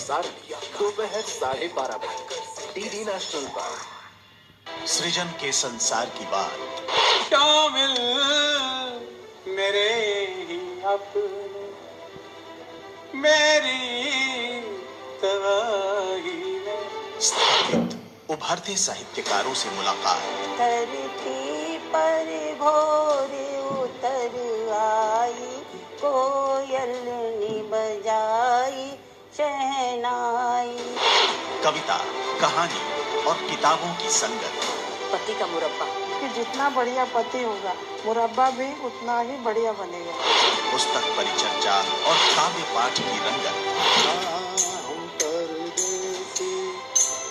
प्रसारण दोपहर 12:30 बजे डीडी नेशनल पर। सृजन के संसार की बात। शामिल मेरे ही अपने, मेरी तबाही में। स्थापित उभरते साहित्यकारों से मुलाकात। धरती पर भोर उतर आई, कोयल ने बजाई शहनाई। कविता, कहानी और किताबों की संगत। पति का मुरब्बा कि जितना बढ़िया पति होगा मुरब्बा भी उतना ही बढ़िया बनेगा। पुस्तक परिचर्चा और काव्य पाठ की रंगत। हम परदेसी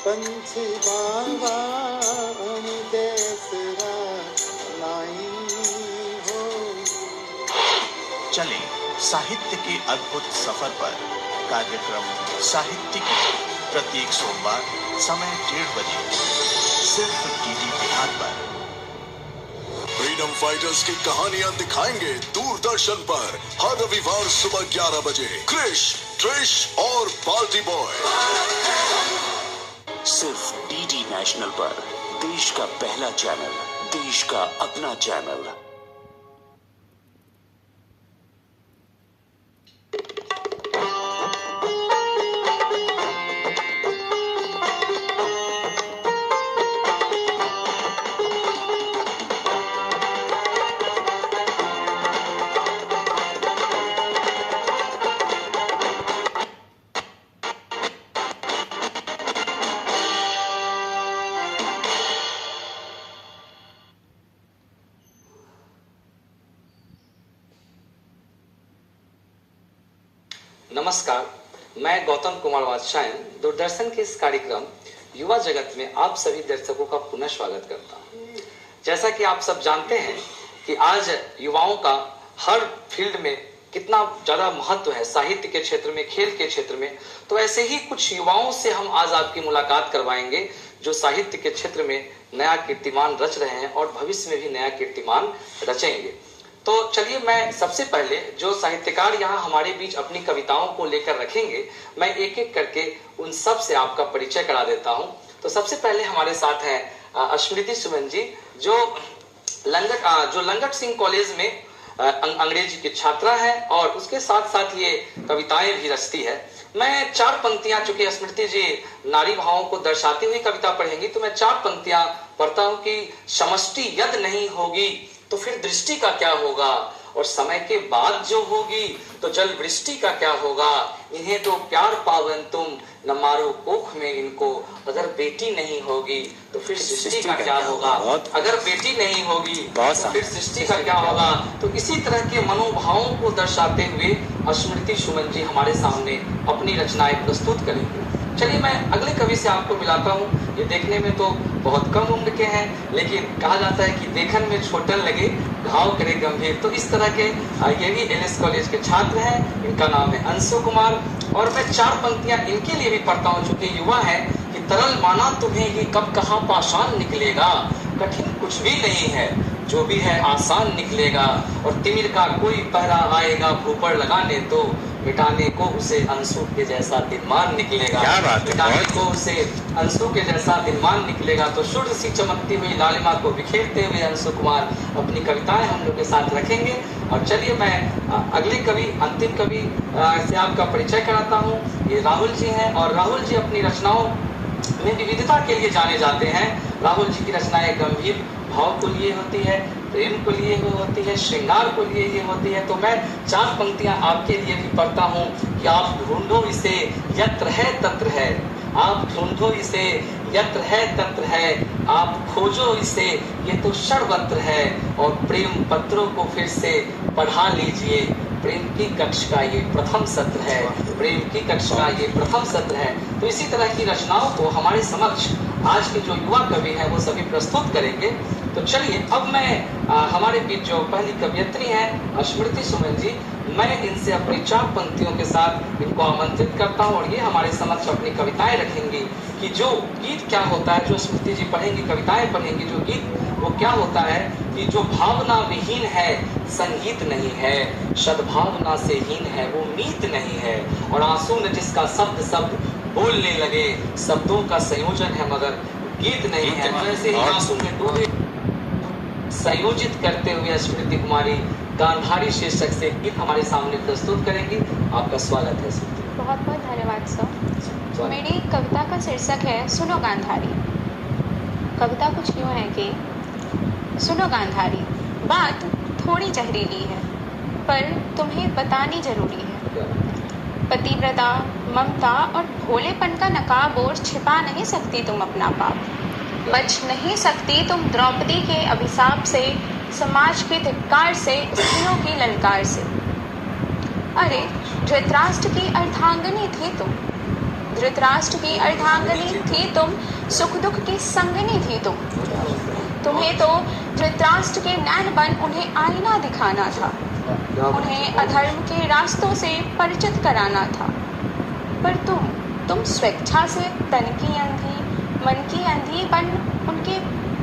पंछी बाबा देसरा नहीं हो। चले साहित्य के अद्भुत सफर पर। कार्यक्रम साहित्य की प्रत्येक सोमवार समय 1:30 बजे सिर्फ डीडी बिहार पर। फ्रीडम फाइटर्स की कहानियां दिखाएंगे दूरदर्शन पर हर रविवार सुबह 11 बजे। क्रिश, ट्रिश और बाल्टी बॉय सिर्फ डीडी नेशनल पर। देश का पहला चैनल, देश का अपना चैनल। नमस्कार, मैं गौतम कुमार वात्स्यायन दूरदर्शन के इस कार्यक्रम युवा जगत में आप सभी दर्शकों का पुनः स्वागत करता हूं। जैसा कि आप सब जानते हैं कि आज युवाओं का हर फील्ड में कितना ज़्यादा महत्व है, साहित्य के क्षेत्र में, खेल के क्षेत्र में। तो ऐसे ही कुछ युवाओं से हम आज आपकी मुलाकात करवाएंगे जो साहित्य के क्षेत्र में नया कीर्तिमान रच रहे हैं और भविष्य में भी नया कीर्तिमान रचेंगे। तो चलिए, मैं सबसे पहले जो साहित्यकार यहाँ हमारे बीच अपनी कविताओं को लेकर रखेंगे, मैं एक एक करके उन सब से आपका परिचय करा देता हूँ। तो सबसे पहले हमारे साथ हैं स्मृति सुमन जी, जो लंगट सिंह कॉलेज में अंग्रेजी की छात्रा है और उसके साथ साथ ये कविताएं भी रचती है। मैं 4 पंक्तियां, चूंकि स्मृति जी नारी भावों को दर्शाती हुई कविता पढ़ेंगी, तो मैं 4 पंक्तियां पढ़ता हूँ कि समष्टि यद नहीं होगी तो फिर दृष्टि का क्या होगा, और समय के बाद जो होगी तो जल वृष्टि का क्या होगा। इन्हें तो प्यार पावन तुम, न मारो कोख में इनको। अगर बेटी नहीं होगी तो फिर सृष्टि का क्या होगा। अगर बेटी नहीं होगी तो फिर सृष्टि का क्या होगा। तो इसी तरह के मनोभावों को दर्शाते हुए स्मृति सुमन जी हमारे सामने अपनी रचनाएं प्रस्तुत करेंगे। चलिए, मैं अगले कवि से आपको मिलाता हूँ। ये देखने में तो बहुत कम उम्र के हैं, लेकिन कहा जाता है कि देखन में छोटन लगे घाव करे गंभीर। तो इस तरह के ये भी एलएस कॉलेज के छात्र हैं। इनका नाम है अंशु कुमार और मैं 4 पंक्तियां इनके लिए भी पढ़ता हूँ, चूंकि युवा है। कि तरल माना तुम्हें ही कब कहाँ पाषाण निकलेगा, कठिन कुछ भी नहीं है जो भी है आसान निकलेगा। और तिमिर का कोई पहरा आएगा भूपर लगाने, तो मिटाने को उसे अंशु के जैसा दिनमान निकलेगा। मिटाने को उसे अंशु के जैसा दिनमान निकलेगा। तो शुद्ध सी चमकती हुई लालिमा को बिखेरते हुए अंशु कुमार अपनी कविताएं हम लोग के साथ रखेंगे। और चलिए, मैं अगले कवि, अंतिम कवि से आपका परिचय कराता हूँ। ये राहुल जी हैं और राहुल जी अपनी रचनाओं में विविधता के लिए जाने जाते हैं। राहुल जी की रचनाएं गंभीर भाव को लिए होती है, प्रेम को लिए होती है, श्रृंगार को लिए ये होती है। तो मैं 4 पंक्तियां आपके लिए भी पढ़ता हूँ कि आप ढूंढो इसे यत्र है तत्र है। आप ढूंढो इसे यत्र है तत्र है। आप खोजो इसे, ये तो षड्यंत्र है। और प्रेम पत्रों को फिर से पढ़ा लीजिए। प्रेम की कक्ष का ये प्रथम सत्र है। प्रेम की कक्ष का ये प्रथम सत्र है। तो इसी तरह की रचनाओं को हमारे समक्ष आज के जो युवा कवि हैं वो सभी प्रस्तुत करेंगे। तो चलिए, अब मैं हमारे बीच जो पहली कवयित्री हैं स्मृति सुमन जी, मैं इनसे अपनी 4 पंक्तियों के साथ इनको आमंत्रित करता हूँ और ये हमारे समक्ष अपनी कविताएं रखेंगी कि जो गीत क्या होता है, जो स्मृति जी पढ़ेंगी, कविताएं पढ़ेंगी, जो गीत वो क्या होता है कि जो भावना विहीन है संगीत नहीं है, सद्भावना से हीन है वो मीत नहीं है, और आंसू ने जिसका शब्द शब्द बोलने लगे, शब्दों का संयोजन है मगर गीत नहीं है। वैसे ही आंसू में डूबे संयोजित करते हुए स्मृति कुमारी गांधारी शीर्षक से गीत हमारे सामने प्रस्तुत करेंगी। आपका स्वागत है स्मृति। बहुत बहुत धन्यवाद सर। मेरी कविता का शीर्षक है सुनो गांधारी। कविता कुछ यूँ है कि सुनो गांधारी, बात थोड़ी जहरीली है पर तुम्हें बतानी जरूरी है। पतिव्रता, ममता और भोलेपन का नकाब और छिपा नहीं सकती तुम अपना पाप। बच नहीं सकती तुम द्रौपदी के अभिशाप से, समाज के धिक्कार से, स्त्रियों की ललकार से। अरे धृतराष्ट्र की अर्धांगिनी थी तुम, धृतराष्ट्र की अर्धांगिनी थी तुम, सुख दुख की संगिनी थी तुम। तुम्हें तो धृतराष्ट्र के नैन बन उन्हें आईना दिखाना था, उन्हें अधर्म के रास्तों से परिचित कराना था। पर तुम स्वेच्छा से तन की अंधी, मन की अंधी बन उनके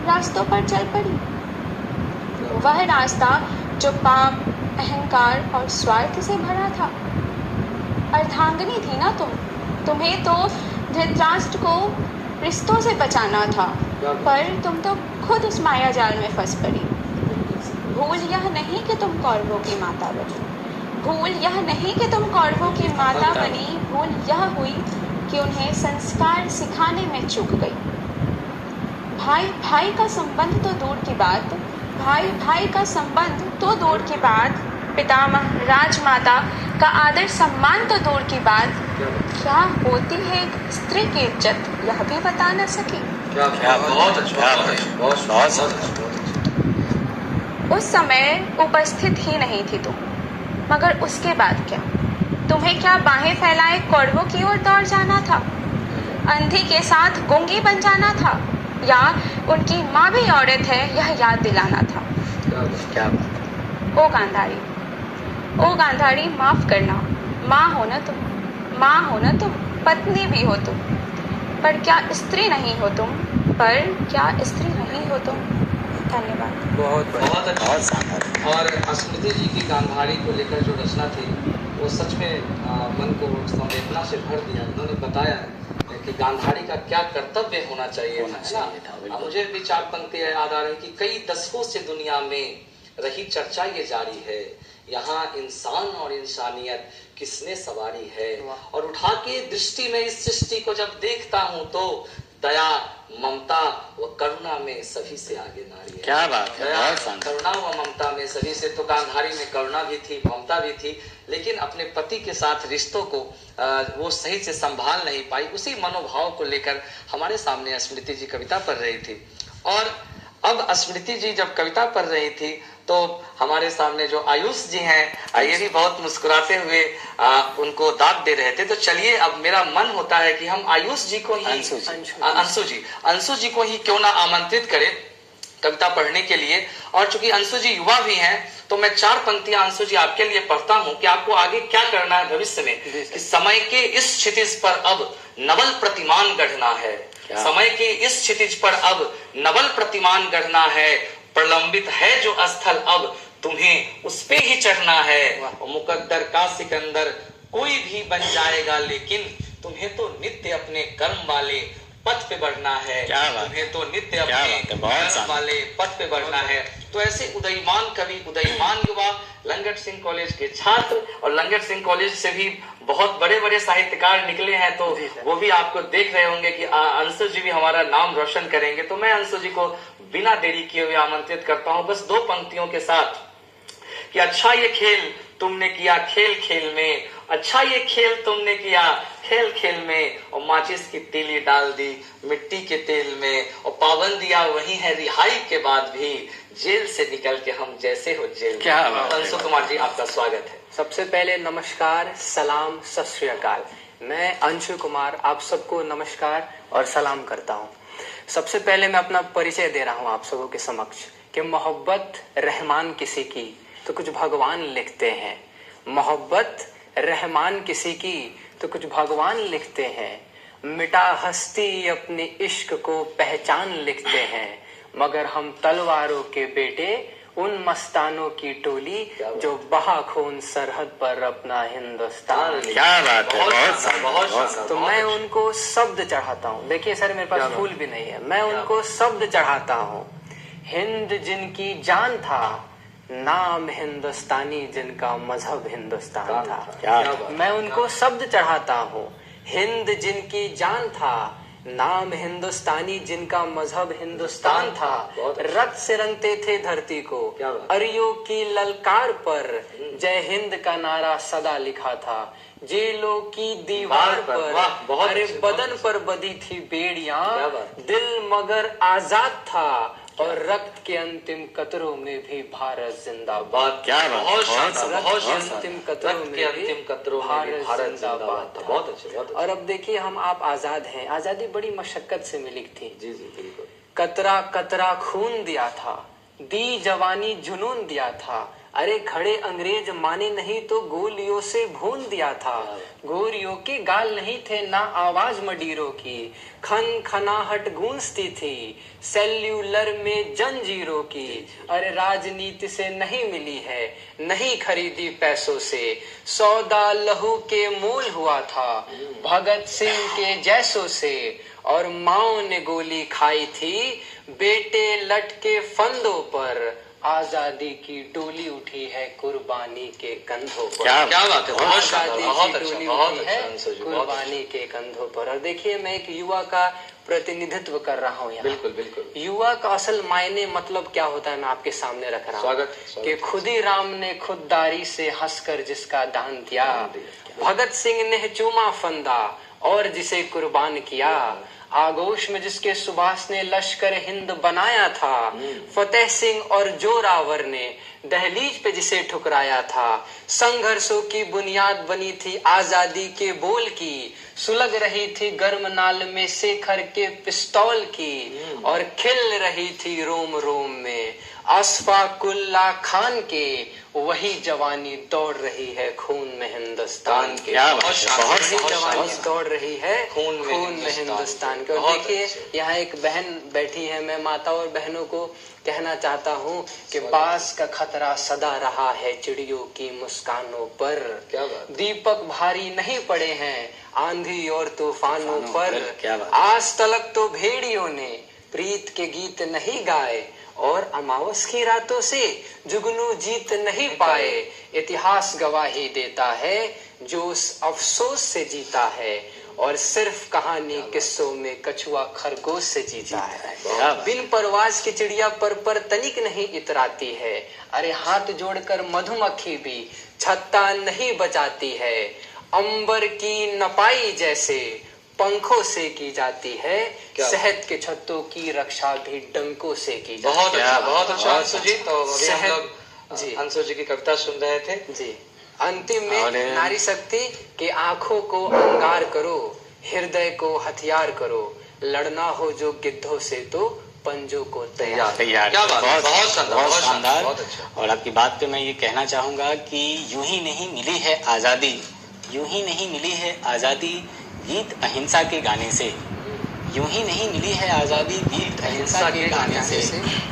रास्तों पर चल पड़ी। वह रास्ता जो पाप, अहंकार और स्वार्थ से भरा था। अर्धांगिनी थी ना तुम, तुम्हें तो धृतराष्ट्र को रिश्तों से बचाना था, पर तुम तो खुद उस माया जाल में फंस पड़ी। भूल यह नहीं कि तुम कौरवों की माता बनी, भूल यह नहीं कि तुम कौरवों की माता बनी, भूल यह हुई कि उन्हें संस्कार सिखाने में चूक गई। भाई भाई का संबंध तो दूर की बात, भाई भाई का संबंध तो दूर की बात, पितामह राजमाता का आदर सम्मान तो दूर की बात, क्या होती है एक स्त्री की इज्जत यह भी बता न सकी। बहुत अच्छा। उस समय उपस्थित ही नहीं थी तुम, मगर उसके बाद क्या? तुम्हें क्या बाहें फैलाए कौरवों की ओर दौड़ जाना था? अंधी के साथ गूंगी बन जाना था, या उनकी माँ भी औरत है यह याद दिलाना था? क्या ओ गांधारी, ओ गांधारी माफ करना, माँ हो न तुम, माँ हो न तुम, पत्नी भी हो तुम, पर क्या स्त्री नहीं हो तुम, पर क्या स्त्री नहीं हो तुम। धन्यवाद। बहुत अच्छा। और स्मृति जी की गांधारी को लेकर जो रचना थी वो सच में मन को संवेदना से भर दिया। उन्होंने बताया कि गांधारी का क्या कर्तव्य होना चाहिए था। मुझे भी 4 पंक्तियां याद आ रही कि कई दशकों से दुनिया में रही चर्चा ये जारी है, यहाँ इंसान और इंसानियत किसने सवारी है। और उठा के दृष्टि में इस सृष्टि को जब देखता हूँ तो दया, ममता व करुणा में सभी से आगे नारी है। क्या बात है। दया, करुणा व ममता में सभी से, तो गांधारी में करुणा भी थी, ममता भी थी, लेकिन अपने पति के साथ रिश्तों को वो सही से संभाल नहीं पाई। उसी मनोभाव को लेकर हमारे सामने स्मृति जी कविता पढ़ रही थी। और अब स्मृति जी जब कविता पढ़ रही थी तो हमारे सामने जो आयुष जी हैं ये भी बहुत मुस्कुराते हुए उनको दाद दे रहे थे। तो चलिए अब मेरा मन होता है कि हम आयुष जी को ही, अंशु जी को ही क्यों ना आमंत्रित करें कविता पढ़ने के लिए। और चूंकि अंशु जी युवा भी हैं तो मैं 4 पंक्तियां अंशु जी आपके लिए पढ़ता हूं कि आपको आगे क्या करना है भविष्य में। कि समय के इस क्षितिज पर अब नवल प्रतिमान गढ़ना है, समय के इस क्षितिज पर अब नवल प्रतिमान गढ़ना है, प्रलंबित है जो स्थल अब तुम्हें उस पे ही चढ़ना है। मुकद्दर का सिकंदर कोई भी बन जाएगा, लेकिन तुम्हें तो नित्य अपने कर्म वाले पथ पे बढ़ना है। तुम्हें तो नित्य अपने कर्म वाले पथ पे बढ़ना है। तो ऐसे उदयमान कवि, उदयमान युवा, लंगट सिंह कॉलेज के छात्र, और लंगट सिंह कॉलेज से भी बहुत बड़े बड़े साहित्यकार निकले हैं, तो वो भी आपको देख रहे होंगे कि अंशु जी भी हमारा नाम रोशन करेंगे। तो मैं अंशु जी को बिना देरी किए हुए आमंत्रित करता हूं बस 2 पंक्तियों के साथ कि अच्छा ये खेल तुमने किया खेल खेल में, अच्छा ये खेल तुमने किया खेल खेल में, और माचिस की तीली डाल दी मिट्टी के तेल में, और पाबंदियां वही है रिहाई के बाद भी, जेल से निकल के हम जैसे हो जेल। क्या अंशु कुमार जी आपका स्वागत है। सबसे पहले नमस्कार, सलाम, सत श्री अकाल। मैं अंशु कुमार आप सबको नमस्कार और सलाम करता हूँ। सबसे पहले मैं अपना परिचय दे रहा हूँ आप सबों के समक्ष कि मोहब्बत रहमान किसी की तो कुछ भगवान लिखते हैं, मोहब्बत रहमान किसी की तो कुछ भगवान लिखते हैं, मिटा हस्ती अपने इश्क को पहचान लिखते हैं, मगर हम तलवारों के बेटे उन मस्तानों की टोली जो बहा खून सरहद पर अपना हिंदुस्तान। क्या बात है, बहुत तो मैं उनको शब्द चढ़ाता हूँ। देखिए सर, मेरे पास फूल भी नहीं है, मैं उनको शब्द चढ़ाता हूँ। हिंद जिनकी जान था, नाम हिंदुस्तानी जिनका मजहब हिंदुस्तान था। मैं उनको शब्द चढ़ाता हूँ। हिंद जिनकी जान था, नाम हिंदुस्तानी जिनका मजहब हिंदुस्तान था। रक्त से रंगते थे धरती को, अरियों की ललकार पर जय हिंद का नारा सदा लिखा था। जेलों की दीवार पर अरे बदन पर बधी थी बेड़ियां, दिल मगर आजाद था और रक्त के अंतिम कतरों में भी भारत जिंदाबाद। क्या बात, अंतिम कतरों में भारत जिंदाबाद था। बहुत अच्छे। और अब देखिए, हम आप आजाद हैं। आजादी बड़ी मशक्कत से मिली थी। जी बिल्कुल। कतरा कतरा खून दिया था, दी जवानी जुनून दिया था। अरे खड़े अंग्रेज माने नहीं तो गोलियों से भून दिया था। गोरियों के गाल नहीं थे ना आवाज मडीरों की, खन खनाहट गूंजती थी सेल्यूलर में जंजीरों की। अरे राजनीति से नहीं मिली है, नहीं खरीदी पैसों से, सौदा लहू के मोल हुआ था भगत सिंह के जैसों से। और माओ ने गोली खाई थी बेटे लटके फंदों पर, आजादी की डोली उठी है कुर्बानी के कंधों पर। क्या बात है, बहुत अच्छा, कुर्बानी के कंधों पर। और देखिए, मैं एक युवा का प्रतिनिधित्व कर रहा हूँ यहाँ। बिल्कुल। युवा का असल मायने मतलब क्या होता है, मैं आपके सामने रख रहा हूँ कि खुदी राम ने खुददारी से हंसकर जिसका दान दिया, भगत सिंह ने चूमा फंदा और जिसे कुर्बान किया, आगोश में जिसके सुभाष ने लश्कर हिंद बनाया था, फतेह सिंह और जोरावर ने दहलीज पे जिसे ठुकराया था। संघर्षों की बुनियाद बनी थी आजादी के बोल की, सुलग रही थी गर्म नाल में शेखर के पिस्तौल की, और खिल रही थी रोम रोम में अशफाकुल्ला खान के वही जवानी दौड़ रही है खून में हिंदुस्तान के। वही जवानी दौड़ रही है खून में हिंदुस्तान के। और देखिए, यहाँ एक बहन बैठी है, मैं माता और बहनों को कहना चाहता हूँ कि बास का खतरा सदा रहा है चिड़ियों की मुस्कानों पर। दीपक भारी नहीं पड़े हैं आंधी और तूफानों पर। आज तलक तो भेड़ियों ने प्रीत के गीत नहीं गाए, और अमावस की रातों से जुगनू जीत नहीं पाए। इतिहास गवाही देता है जो उस अफसोस से जीता है, और सिर्फ कहानी किस्सों में कछुआ खरगोश से जीता है। बिन परवाज की चिड़िया पर तनिक नहीं इतराती है। अरे हाथ जोड़कर मधुमक्खी भी छत्ता नहीं बचाती है। अंबर की नपाई जैसे पंखों से की जाती है, शहद के छत्तों की रक्षा भी डंकों से की जाती है। बहुत अच्छा अंशु जी। तो अभी हम लोग अंशु जी की कविता सुन रहे थे जी। अंतिम में नारी शक्ति के आंखों को अंगार करो, हृदय को हथियार करो, लड़ना हो जो गिद्धों से तो पंजों को तैयार। क्या बात, बहुत शानदार। अच्छा। और आपकी बात पे मैं ये कहना चाहूंगा कि यूं ही नहीं मिली है आजादी, यूं ही नहीं मिली है आजादी गीत अहिंसा के गाने से। यूं ही नहीं मिली है आजादी गीत अहिंसा के गाने से।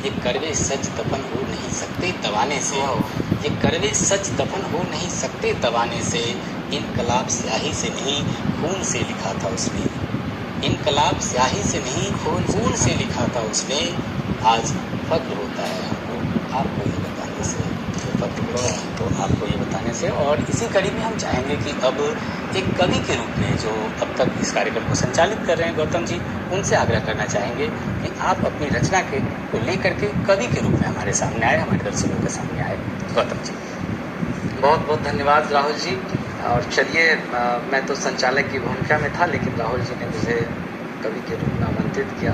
ये करवे सच दफन हो नहीं सकते दबाने से, ये करवे सच दफन हो नहीं सकते दबाने से। इनकलाब स्याही से नहीं खून से लिखा था उसने, इनकलाब स्याही से नहीं खून से लिखा था उसने। आज फक्र होता है आपको ये बताने से, तो आपको ये बताने से। और इसी कड़ी में हम चाहेंगे कि अब एक कवि के रूप में जो अब तक इस कार्यक्रम को संचालित कर रहे हैं गौतम जी, उनसे आग्रह करना चाहेंगे कि आप अपनी रचना को लेकर के कवि के रूप में हमारे सामने आए, हमारे दर्शकों के सामने आए। गौतम जी, बहुत बहुत धन्यवाद राहुल जी। और चलिए, मैं तो संचालक की भूमिका में था, लेकिन राहुल जी ने मुझे कवि के रूप में आमंत्रित किया।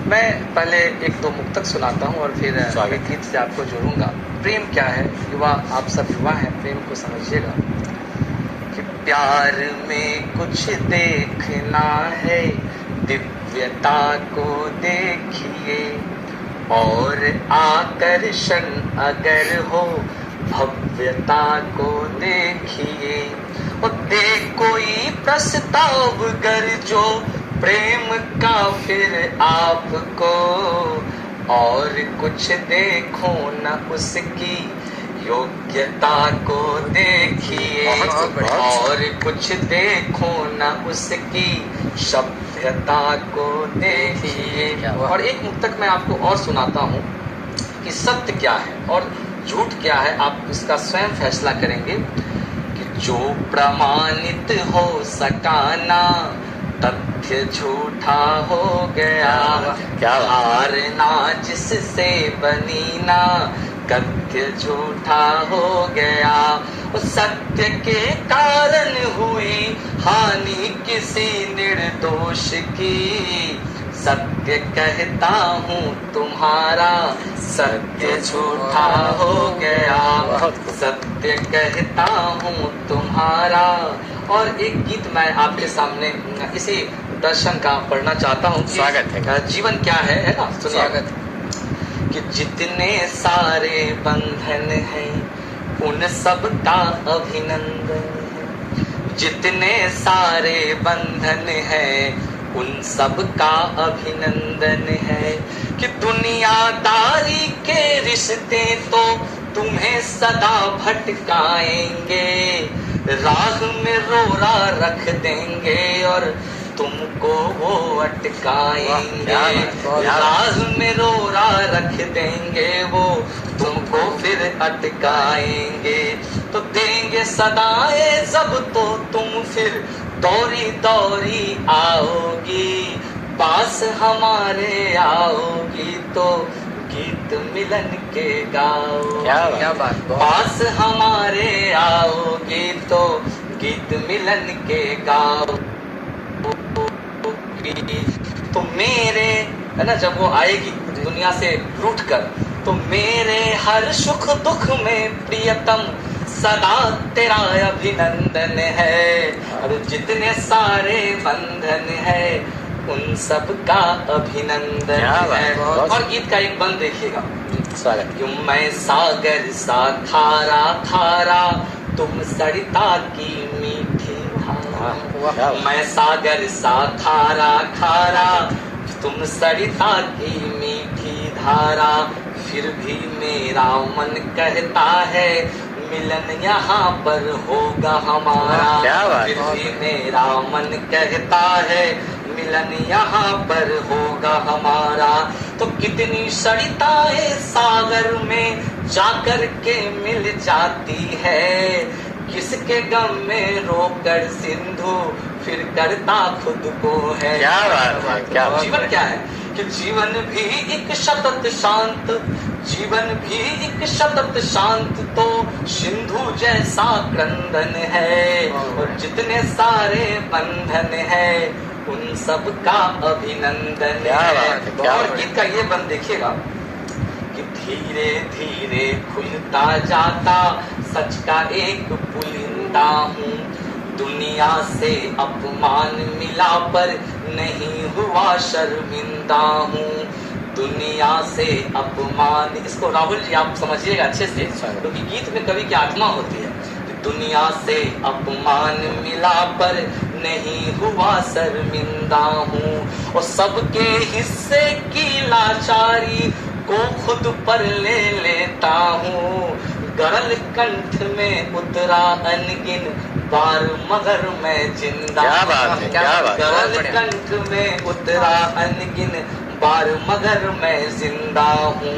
मैं पहले एक दो मुक्तक सुनाता हूँ और फिर एक गीत से आपको जोड़ूंगा। प्रेम क्या है, युवा, आप सब युवा हैं, प्रेम को समझिएगा कि प्यार में कुछ देखना है, दिव्यता को देखिए, और आकर्षण अगर हो भव्यता को देखिए। और दे कोई प्रस्ताव गर जो प्रेम का फिर आपको, और कुछ देखो न उसकी योग्यता को देखिए। और कुछ देखो न उसकी सभ्यता को देखिए। और एक मुक्तक मैं आपको और सुनाता हूँ कि सत्य क्या है और झूठ क्या है, आप इसका स्वयं फैसला करेंगे। कि जो प्रमाणित हो सकाना तथ्य झूठा हो गया, हारना जिससे बनी ना कथ्य झूठा हो गया। सत्य के कारण हुई हानि किसी निर्दोष की, सत्य कहता हूँ तुम्हारा सत्य झूठा हो गया। सत्य कहता हूँ तुम्हारा। और एक गीत मैं आपके सामने इसी दर्शन का पढ़ना चाहता हूँ। स्वागत है। जीवन क्या है ना, सुनिए। स्वागत। कि जितने सारे बंधन हैं उन सब का अभिनंदन है। जितने सारे बंधन हैं उन सब का अभिनंदन है। कि दुनियादारी के रिश्ते तो तुम्हें सदा भटकाएंगे, राह में रोड़ा रख देंगे और तुमको वो अटकाएंगे। राह में रोड़ा रख देंगे वो तुमको फिर अटकाएंगे। तो देंगे सदाएं जब तो तुम फिर दौड़ी दौड़ी आओगी, पास हमारे आओगी तो गीत मिलन के गाओ। क्या बात। पास हमारे आओगी तो गीत मिलन के गाओ। तो मेरे है ना, जब वो आएगी दुनिया से रूठ कर, तो मेरे हर सुख दुख में प्रियतम सदा तेरा अभिनंदन है। और जितने सारे बंधन है उन सब का अभिनंदन है। और गीत का एक बंद देखिएगा। क्यों मैं सागर सा खारा खारा, तुम सरिता की मीठी धारा। मैं सागर सा खारा खारा, तुम सरिता की मीठी धारा। फिर भी मेरा मन कहता है मिलन यहाँ पर होगा हमारा। फिर भी मेरा मन कहता है मिलन यहाँ पर होगा हमारा। तो कितनी सरिताएं सागर में जाकर के मिल जाती है, किसके गम में रोकर सिंधु फिर करता खुद को है। क्या बात है। क्या जीवन क्या है कि जीवन भी एक सतत शांत, जीवन भी एक सतत शांत तो सिंधु जैसा क्रंदन है। और जितने सारे बंधन है उन सब का अभिनंदन है। और गीत का ये बंद देखिएगा कि धीरे धीरे खुलता जाता सच का एक पुलिंदा हूँ। दुनिया से अपमान मिला पर नहीं हुआ शर्मिंदा हूँ। दुनिया से अपमान, इसको राहुल जी आप समझिएगा अच्छे से, क्योंकि गीत में कवि की आत्मा होती है। दुनिया से अपमान मिला पर नहीं हुआ शर्मिंदा हूँ। और सबके हिस्से की लाचारी को खुद पर ले लेता हूँ। गरल कंठ में उतरा अनगिन बार मगर मैं जिंदा। क्या बात है। क्या बात। गरल कंठ में उतरा अनगिन बार मगर मैं जिंदा हूँ।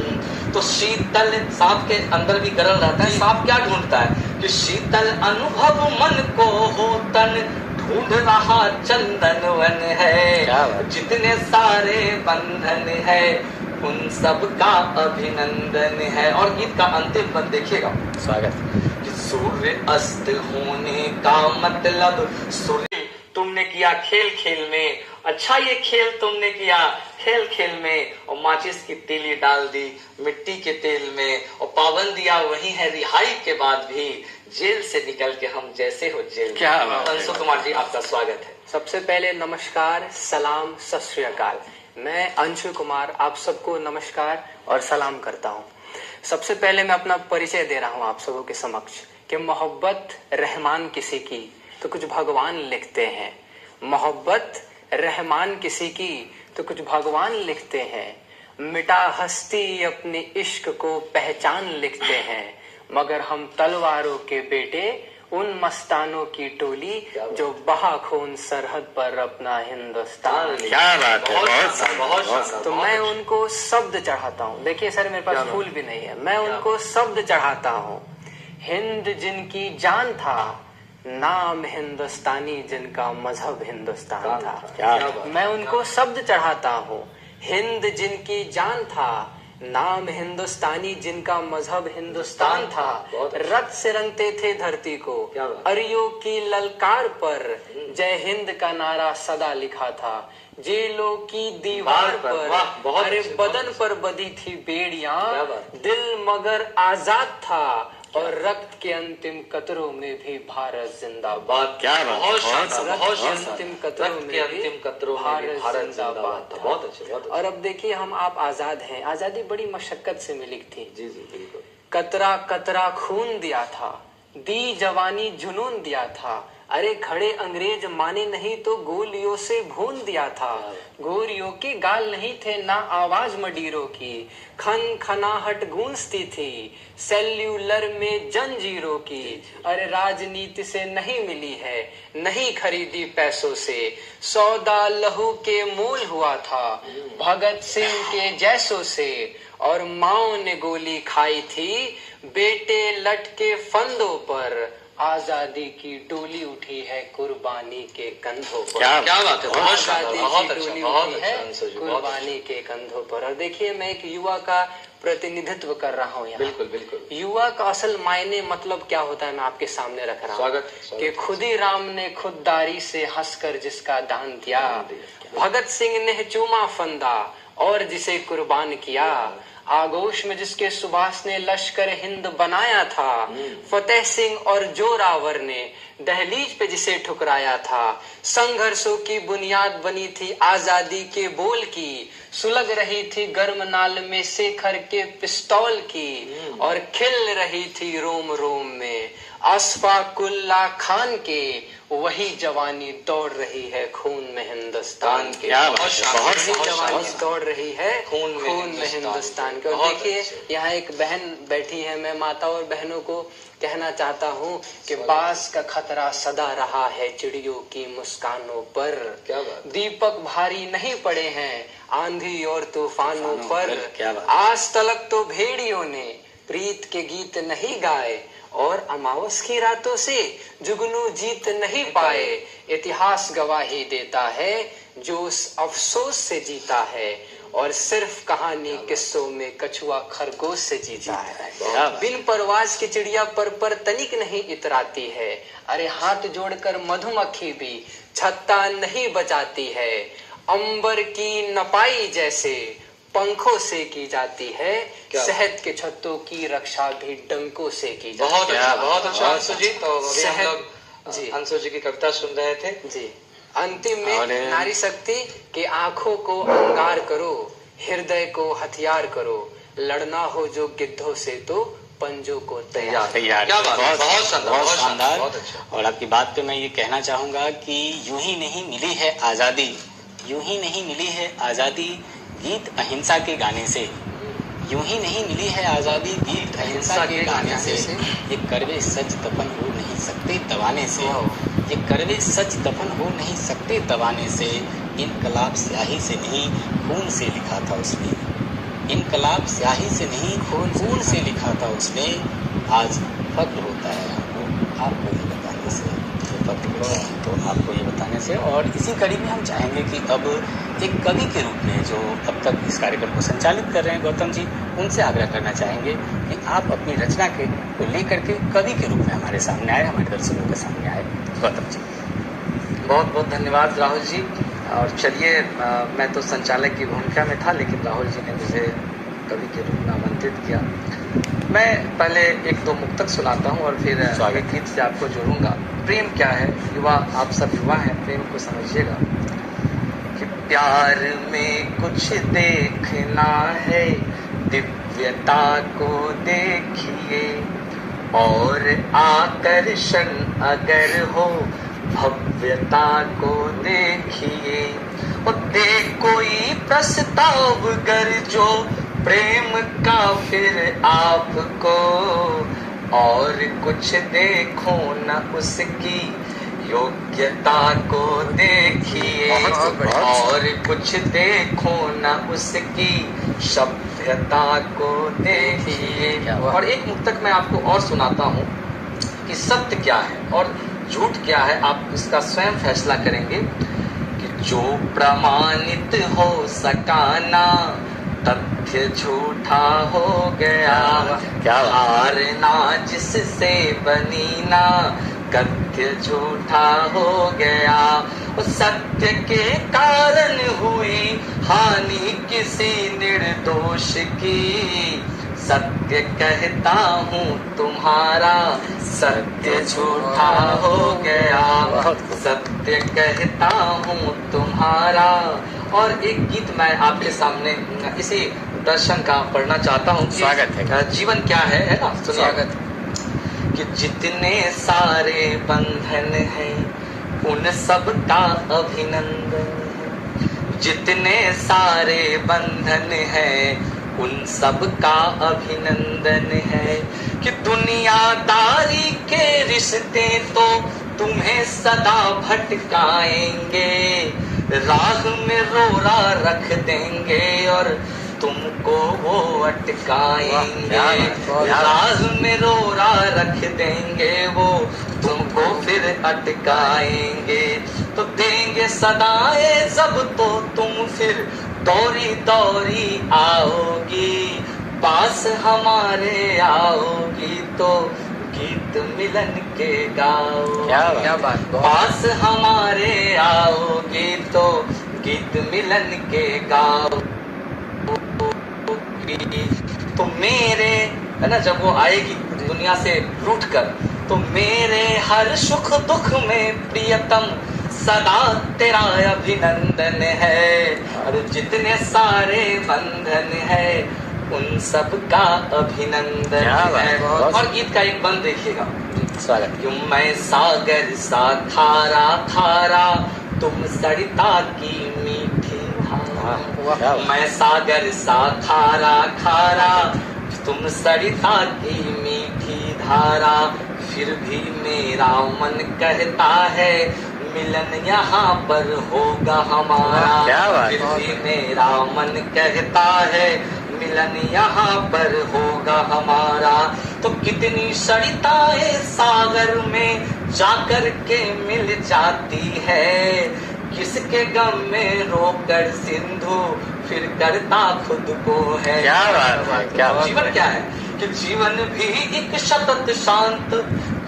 तो शीतल, सांप के अंदर भी गरल रहता है। सांप क्या ढूंढता है कि शीतल अनुभव मन को हो तन ढूंढ रहा चंदन वन है। जितने सारे बंधन है उन सब का अभिनंदन है। और गीत का अंतिम पद देखिएगा। स्वागत। कि सूर्य अस्त होने का मतलब सूर्य तुमने किया खेल खेल में, अच्छा ये खेल तुमने किया खेल खेल में। और माचिस की तीली डाल दी मिट्टी के तेल में। और पाबंदियां वही है रिहाई के बाद भी, जेल से निकल के हम जैसे हो जेल। क्या अंशु कुमार जी आपका स्वागत है। सबसे पहले नमस्कार, सलाम, सत श्री अकाल। मैं अंशु कुमार आप सबको नमस्कार और सलाम करता हूँ। सबसे पहले मैं अपना परिचय दे रहा हूँ आप सबों के समक्ष कि मोहब्बत रहमान किसी की तो कुछ भगवान लिखते हैं। मोहब्बत रहमान किसी की तो कुछ भगवान लिखते हैं। मिटा हस्ती अपने इश्क को पहचान लिखते हैं, मगर हम तलवारों के बेटे उन मस्तानों की टोली जो बहा खून सरहद पर अपना हिंदुस्तान। क्या बात है, बहुत तो मैं उनको शब्द चढ़ाता हूँ। देखिए सर मेरे पास फूल भी नहीं है, मैं उनको शब्द चढ़ाता हूँ। हिंद जिनकी जान था, नाम हिंदुस्तानी जिनका मजहब हिंदुस्तान था। मैं उनको शब्द चढ़ाता हूँ। हिंद जिनकी जान था, नाम हिंदुस्तानी जिनका मजहब हिंदुस्तान था। रक्त से रंगते थे धरती को, अरियों की ललकार पर जय हिंद का नारा सदा लिखा था। जेलों की दीवार पर अरे बदन पर बधी थी बेड़ियां, दिल मगर आजाद था और रक्त के अंतिम कतरों में भी भारत जिंदाबाद। क्या बहुत अंतिम कतरों में भी भारत जिंदाबाद था। बहुत अच्छे। और अब देखिए हम आप आजाद हैं। आजादी बड़ी मशक्कत से मिली थी। जी जी बिल्कुल। कतरा कतरा खून दिया था, दी जवानी जुनून दिया था। अरे खड़े अंग्रेज माने नहीं तो गोलियों से भून दिया था। गोरियों के गाल नहीं थे ना आवाज मडीरों की, खन खनाहट गूंजती थी सेल्यूलर में जंजीरों की। अरे राजनीति से नहीं मिली है, नहीं खरीदी पैसों से, सौदा लहू के मोल हुआ था भगत सिंह के जैसों से। और माओ ने गोली खाई थी बेटे लटके फंदों पर, आजादी की डोली उठी है कुर्बानी के कंधों पर। क्या बात है, आजादी की डोली उठी है कुर्बानी के कंधों पर। और देखिए मैं एक युवा का प्रतिनिधित्व कर रहा हूँ यहाँ। बिल्कुल बिल्कुल। युवा का असल मायने मतलब क्या होता है मैं आपके सामने रख रहा हूँ। स्वागत कि खुद ही राम ने खुददारी से हंसकर जिसका दान दिया, भगत सिंह ने चूमा फंदा और जिसे कुर्बान किया। आगोश में जिसके सुभाष ने लश्कर हिंद बनाया था, फतेह सिंह और जोरावर ने दहलीज पे जिसे ठुकराया था। संघर्षों की बुनियाद बनी थी आजादी के बोल की, सुलग रही थी गर्म नाल में शेखर के पिस्तौल की, और खिल रही थी रोम रोम में अशफाकुल्ला खान के वही जवानी दौड़ रही है खून में हिंदुस्तान के। वही जवानी दौड़ रही है खून में हिंदुस्तान के। और देखिए यहाँ एक बहन बैठी है, मैं माता और बहनों को कहना चाहता हूँ कि बास का खतरा सदा रहा है चिड़ियों की मुस्कानों पर। दीपक भारी नहीं पड़े हैं आंधी और तूफानों पर। आज तलक तो भेड़ियों ने प्रीत के गीत नहीं गाए, और अमावस की रातों से जुगनू जीत नहीं पाए। इतिहास गवाही देता है जो अफसोस से जीता है, और सिर्फ कहानी किस्सों में कछुआ खरगोश से जीता है। बिन परवाज की चिड़िया पर तनिक नहीं इतराती है। अरे हाथ जोड़कर मधुमक्खी भी छत्ता नहीं बचाती है। अंबर की नपाई जैसे पंखों से की जाती है, शहद के छत्तों की रक्षा भी डंकों से की जाती है। बहुत अच्छा अंशु जी। तो अभी हम लोग अंशु जी की कविता सुन रहे थे जी। अंतिम में नारी शक्ति के आंखों को अंगार करो, हृदय को हथियार करो, लड़ना हो जो गिद्धों से तो पंजों को तैयार। क्या बात है, बहुत शानदार। और आपकी बात पे मैं ये कहना चाहूंगा कि यूं ही नहीं मिली है आजादी, यूं ही नहीं मिली है आजादी गीत अहिंसा के गाने से। यूं ही नहीं मिली है आजादी गीत अहिंसा के गाने से। ये करवे सच दफन हो नहीं सकते दबाने से, ये करवे सच दफन हो नहीं सकते दबाने से। इनकलाब स्याही से नहीं खून से लिखा था उसने, इनकलाब स्याही से नहीं खून से लिखा था उसने। आज फक्र होता है आपको ये बताने से, तो आपको ये बताने से। और इसी कड़ी में हम चाहेंगे कि अब एक कवि के रूप में जो अब तक इस कार्यक्रम को संचालित कर रहे हैं गौतम जी, उनसे आग्रह करना चाहेंगे कि आप अपनी रचना को लेकर के कवि के रूप में हमारे सामने आए, हमारे दर्शकों के सामने आए। गौतम जी बहुत बहुत धन्यवाद राहुल जी। और चलिए मैं तो संचालक की भूमिका में था, लेकिन राहुल जी ने मुझे कवि के रूप में आमंत्रित किया। मैं पहले एक दो मुक्तक सुनाता हूँ और फिर एक गीत से आपको जोड़ूंगा। प्रेम क्या है, युवा आप सब युवा हैं, प्रेम को समझिएगा कि प्यार में कुछ देखना है दिव्य भव्यता को देखिए और आकर्षण अगर हो, भव्यता को देखिए और दे कोई प्रस्ताव गर जो प्रेम का फिर आपको, और कुछ देखो न उसकी योग्यता को देखिए और कुछ देखो न उसकी सभ्यता को देखिए। और एक मुक्तक मैं आपको और सुनाता हूँ कि सत्य क्या है और झूठ क्या है, आप इसका स्वयं फैसला करेंगे कि जो प्रमाणित हो सकाना तथ्य झूठा हो गया, हारना जिससे बनी ना कथ्य झूठा हो गया। सत्य के कारण हुई हानि किसी निर्दोष की, सत्य कहता हूँ तुम्हारा सत्य झूठा हो गया, सत्य कहता हूँ तुम्हारा। और एक गीत मैं आपके सामने इसी दर्शन का पढ़ना चाहता हूँ। स्वागत है। जीवन क्या है ना, स्वागत कि जितने सारे बंधन हैं उन सब का अभिनंदन है, जितने सारे बंधन हैं उन सब का अभिनंदन है कि दुनियादारी के रिश्ते तो तुम्हें सदा भटकाएंगे, राह में रोड़ा रख देंगे और तुमको वो अटकाएंगे, राह में रोड़ा रख देंगे वो तुमको फिर अटकाएंगे। तो देंगे सदाएं जब तो तुम फिर दौरी दौरी आओगी, पास हमारे आओगी तो गीत मिलन के गाओ। क्या बात, पास हमारे आओगी तो गीत मिलन के गाओ। तो मेरे है ना, जब वो आएगी दुनिया से रूठ कर, तो मेरे हर सुख दुख में प्रियतम सदा तेरा अभिनंदन है, और जितने सारे बंधन है उन सब का अभिनंदन है। और गीत का एक बंद देखिएगा, क्यों मैं सागर सा खारा खारा तुम सरिता की मीठी धारा, मैं सागर सा खारा खारा तुम सरिता की मीठी धारा, फिर भी मेरा मन कहता है मिलन यहाँ पर होगा हमारा, फिर भी मेरा मन कहता है मिलन यहाँ पर होगा हमारा। तो कितनी सरिताएं सागर में जाकर के मिल जाती है, किसके गम में रोकर सिंधु फिर करता खुद को है। क्या बात है, क्या जीवन क्या है कि जीवन भी एक सतत शांत,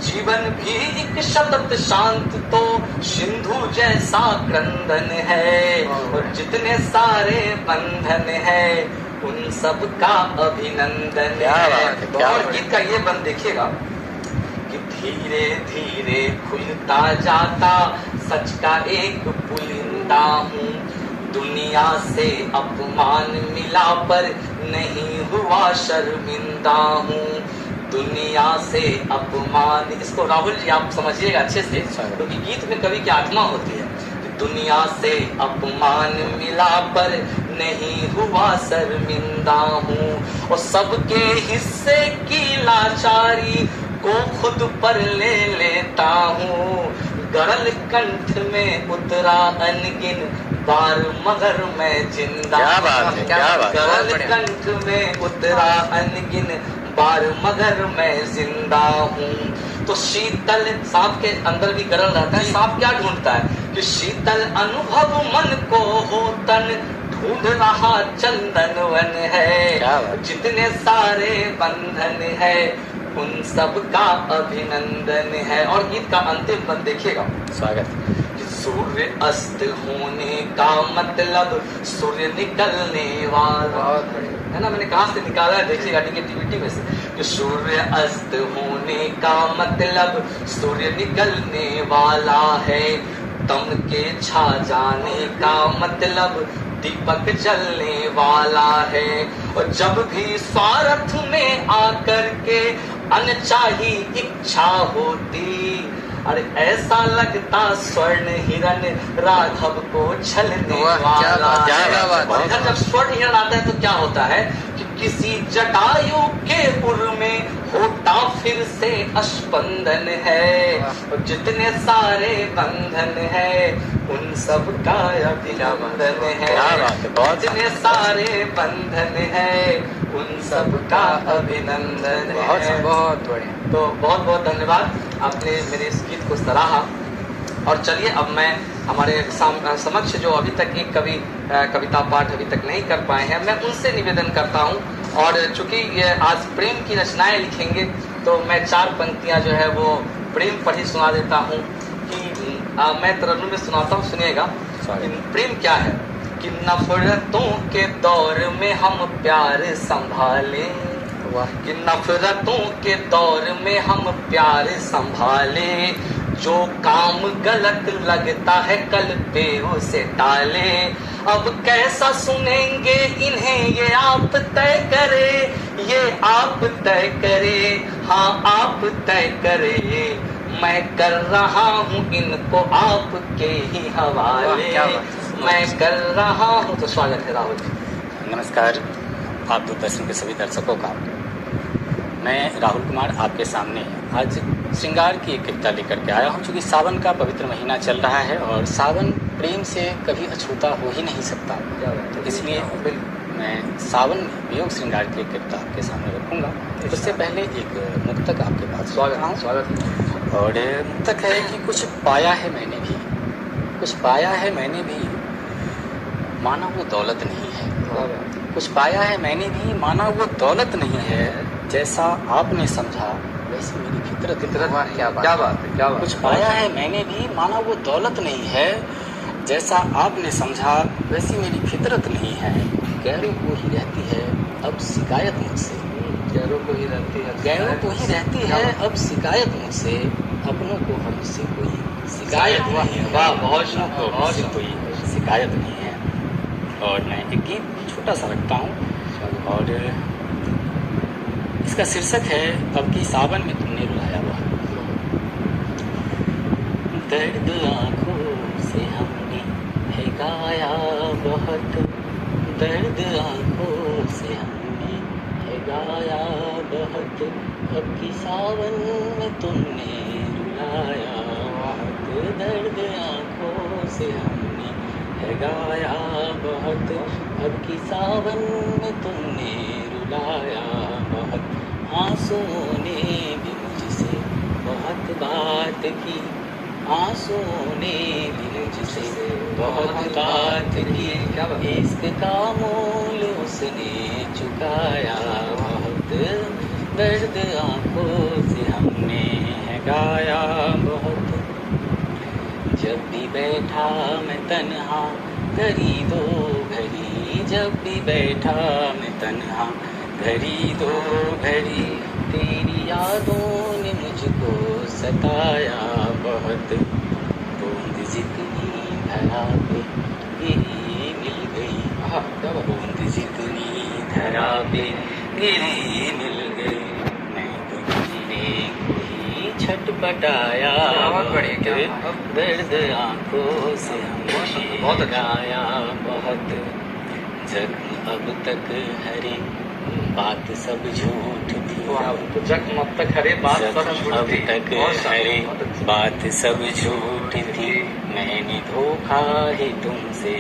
जीवन भी एक सतत शांत तो सिंधु जैसा क्रंदन है, और जितने सारे बंधन है उन सब का अभिनंदन है। और गीत का ये बंद देखिएगा कि धीरे धीरे खुलता जाता सच का एक पुलिंदा हूँ, दुनिया से अपमान मिला पर नहीं हुआ शर्मिंदा हूँ, दुनिया से अपमान। इसको राहुल जी आप समझिएगा अच्छे से, क्योंकि गीत में कवि की आत्मा होती है। दुनिया से अपमान मिला पर नहीं हुआ शर्मिंदा हूँ, और सबके हिस्से की लाचारी को खुद पर ले लेता हूँ, गरल कंठ में उतरा अनगिन बार मगर मैं जिंदा। क्या बात है, क्या बात। गरल कंठ में उतरा अनगिन बार मगर मैं जिंदा हूँ। तो शीतल, सांप के अंदर भी गरल रहता है, सांप क्या ढूंढता है कि शीतल अनुभव मन को हो तन ढूंढ रहा चंदन वन है, जितने सारे बंधन है उन सब का अभिनंदन है। और गीत का अंतिम पद देखिएगा, स्वागत। सूर्य अस्त होने का मतलब सूर्य निकलने वाला है ना, मैंने कहाँ से निकाला है देखिएगा, निगेटिविटी में से। कि सूर्य अस्त होने का मतलब सूर्य निकलने वाला है, दम के छा जाने का मतलब दीपक जलने वाला है, और जब भी स्वार्थ में आकर के अनचाही इच्छा होती, अरे ऐसा लगता स्वर्ण हिरण राघव को छलने वाला है। इधर जब स्वर्ण हिरण आता है तो क्या होता है कि किसी जटायु के उर में होता फिर से स्पंदन है, और जितने सारे बंधन है उन सब का अभिनंदन है, जितने सारे बंधन है उन सब का अभिनंदन है। बहुत बढ़िया। तो बहुत बहुत धन्यवाद, आपने मेरे इस गीत को सराहा। और चलिए अब मैं हमारे समक्ष जो अभी तक एक कविता पाठ अभी तक नहीं कर पाए हैं, मैं उनसे निवेदन करता हूँ। और चूंकि ये आज प्रेम की रचनाएं लिखेंगे तो मैं 4 पंक्तियां जो है वो प्रेम पर ही सुना देता हूँ कि मैं तरन्नुम में सुनाता हूँ, सुनिएगा। प्रेम क्या है कि नफरतों के दौर में हम प्यार संभाले, कि नफरतों के दौर में हम प्यार संभाले, जो काम गलत लगता है कल पे उसे टाले। अब कैसा सुनेंगे इन्हें ये आप तय करे, ये आप तय करे, हाँ आप तय करे। मैं कर रहा हूँ इनको आपके ही हवाले, मैं कर रहा हूँ। तो स्वागत है राहुल जी। नमस्कार आप दूरदर्शन के सभी दर्शकों का। मैं राहुल कुमार आपके सामने आज श्रृंगार की एक कविता लेकर के आया हूँ। चूँकि सावन का पवित्र महीना चल रहा है और सावन प्रेम से कभी अछूता हो ही नहीं सकता, तो इसलिए मैं सावन वियोग श्रृंगार की एक कविता आपके सामने रखूँगा। उससे पहले एक मुक्तक आपके पास स्वागत। और मुक्तक है कि कुछ पाया है मैंने भी, कुछ पाया है मैंने भी, माना वो दौलत नहीं है। कुछ पाया है मैंने भी, माना वो दौलत नहीं है, जैसा आपने समझा वैसे मेरी फितरत। क्या बात है। कुछ पाया है मैंने भी, माना वो दौलत नहीं है, जैसा आपने समझा वैसी मेरी फितरत नहीं है। गैरों को ही रहती है अब शिकायत मुझसे, गैरों को ही रहती है, गैरों को ही रहती है अब शिकायत मुझसे, अपनों को हमसे कोई शिकायत नहीं है। वाह, बहुत कोई शिकायत नहीं है। और मैं एक गीत छोटा सा रखता हूँ और इसका शीर्षक है अब की सावन में तुमने रुलाया हुआ। दर्द आंखों से हमने है गाया बहुत, दर्द आंखों से हमने है गाया बहुत, अब की सावन में तुमने रुलाया बहुत। दर्द आंखों से हमने है गाया बहुत, अब की सावन में तुमने रुलाया बहुत। आंसुओं ने भी मुझसे बहुत बात की, आंसुओं ने भी मुझसे बहुत बात की, इश्क का मोल उसने चुकाया बहुत। दर्द आंखों से हमने है गाया बहुत। जब भी बैठा मैं तन्हा घड़ी दो घड़ी, जब भी बैठा मैं तन्हा घड़ी दो घड़ी, तेरी यादों ने मुझको सताया बहुत। बूंद जितनी धरा पे गिरी मिल गई, बूंद जितनी धरा पे गिरी मिल गई, मैं तुमने कोई छटपटाया बहुत। दर्द आंखों से हमने बहुत गाया बहुत। जख्म अब तक हरे बात सब झूठ थी, जख्म अब तक हरे बात सब झूठ अब थी, तक हरे बात सब झूठ थी, मैंने धोखा ही तुमसे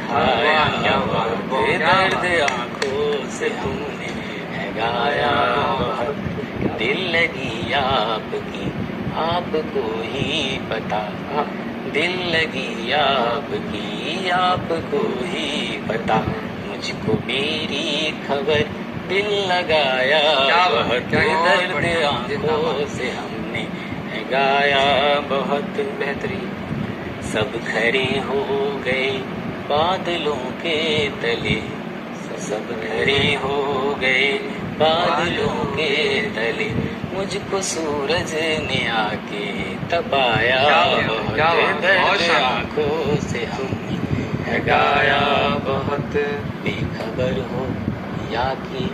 खाया बहुत। दर्द आंखों से हमने है गाया बहुत। दिल लगी आपकी आपको ही पता, दिल लगी आपकी आपको ही पता, मुझको मेरी खबर दिल लगाया बहुत। दर्द आंखों से हमने गाया बहुत। बेहतरीन। सब खड़े हो गए बादलों के तले, सब खड़े हो गए बादलों के तले, मुझको सूरज ने आके तपाया बहुत। दर्द आंखों से हमने गाया बहुत। बेखबर हो या कि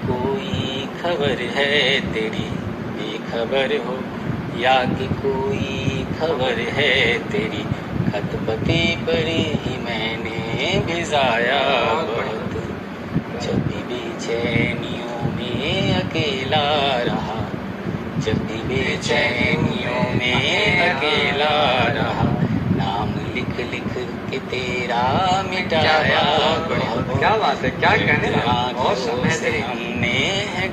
कोई खबर है तेरी बेखबर हो, या कि कोई खबर है तेरी खत पते पर ही मैंने भिजाया बहुत। जब भी बेचैनियों में अकेला रहा, जब भी बेचैनियों में अकेला रहा, नाम लिख लिख के तेरा मिटाया बहुत। क्या बात है, क्या कहने लगा, बहुत समय से हमने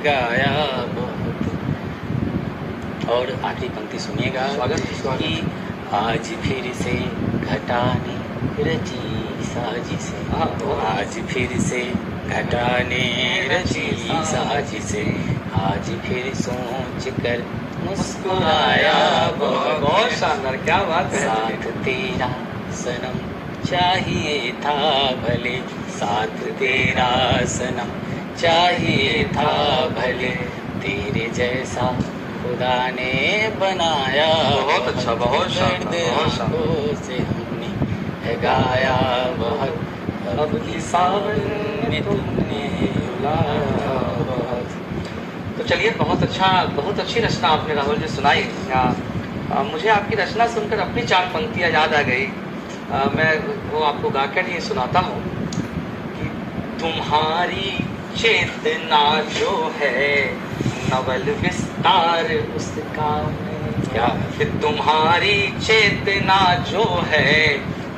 गाया बहुत। और आखिरी पंक्ति सुनिएगा कि आज फिर से घटा ने रची साजिशे, आज फिर से घटा ने रची साजिशे, आज फिर सोच कर मुस्कुराया बहुत। बहुत शानदार, क्या बात है। साथ तेरा सनम चाहिए था भले, साथ तेरा सनम चाहिए था भले, तेरे जैसा खुदा ने बनाया। बहुत अच्छा, बहुत शानदार, बहुत शानदार। से हमने गाया बहुत, अब की सावन में तुमने रुलाया बहुत। तो चलिए, बहुत अच्छा, बहुत अच्छी रचना आपने राहुल जी सुनाई। मुझे आपकी रचना सुनकर अपनी 4 पंक्तियां याद आ गई। मैं वो आपको गाकर ही सुनाता हूँ कि तुम्हारी चेतना जो है नवल विस्तार उसका मैं, क्या कि तुम्हारी चेतना जो है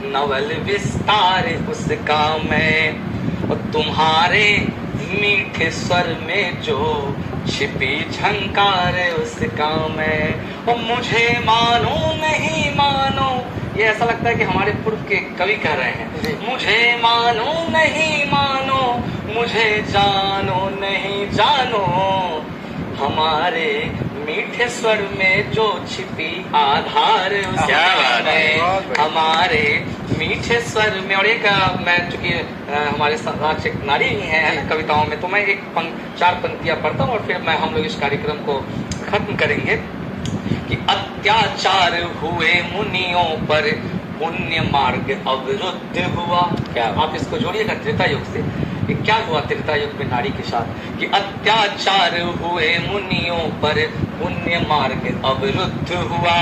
नवल विस्तार उसका मैं, और तुम्हारे मीठे स्वर में जो छिपी झंकार उसका मैं, और मुझे मानो नहीं मानो, ये ऐसा लगता है कि हमारे पूर्व के कवि कह रहे हैं, मुझे मानो नहीं मानो, मुझे जानो नहीं जानो, हमारे मीठे स्वर में जो छिपी आधार उसका मैं, हमारे मीठे स्वर में। और एक मैं चूंकि हमारे साथ एक नारी ही है कविताओं में, तो मैं 4 पंक्तियां पढ़ता हूँ और फिर हम लोग इस कार्यक्रम को खत्म करेंगे। कि अत्याचार हुए मुनियों पर, पुण्य मार्ग अवरुद्ध हुआ। क्या आप इसको जोड़िएगा त्रेता युग से, कि क्या हुआ त्रेता युग में नारी के साथ, कि अत्याचार हुए मुनियों पर, पुण्य मार्ग अवरुद्ध हुआ।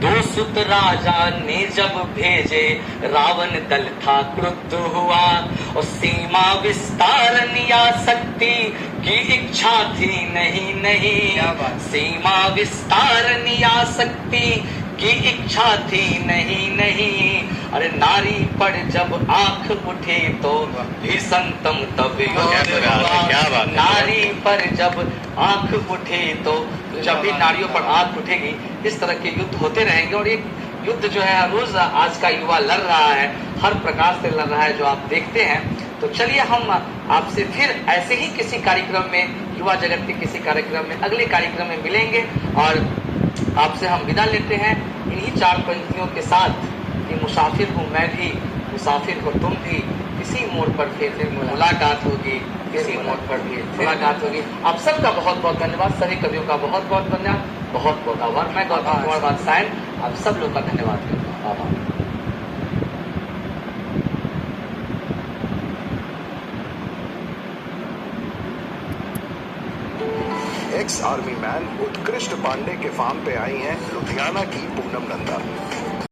2 सुत राजा ने जब भेजे, रावण दल था क्रुद्ध हुआ, और सीमा विस्तारनी आसक्ति की इच्छा थी नहीं नहीं, सीमा विस्तारनी आसक्ति की इच्छा थी नहीं नहीं। अरे नारी पर जब आंख उठे तो भीषणतम तब युद्ध हुआ, नारी पर जब आंख उठे तो, जब भी नारियों पर आंख उठेगी इस तरह के युद्ध होते रहेंगे। और एक युद्ध जो है रोज आज का युवा लड़ रहा है, हर प्रकार से लड़ रहा है, जो आप देखते हैं। तो चलिए हम आपसे फिर ऐसे ही किसी कार्यक्रम में, युवा जगत के किसी कार्यक्रम में, अगले कार्यक्रम में मिलेंगे। और आपसे हम विदा लेते हैं इन्हीं 4 पंक्तियों के साथ कि मुसाफिर हूँ मैं भी, मुसाफिर हो तुम भी, किसी मोड़ पर फिर मुलाकात होगी, किसी मोड़ पर भी मुलाकात होगी। आप सबका बहुत बहुत धन्यवाद, सभी कवियों का बहुत बहुत धन्यवाद, बहुत बहुत आभार। मैं गौतम कुमार वात्सायन आप सब लोग का धन्यवाद करता हूँ। आभार। एक्स आर्मी मैन उत्कृष्ट पांडे के फार्म पे आई हैं लुधियाना की पूनम नंदा।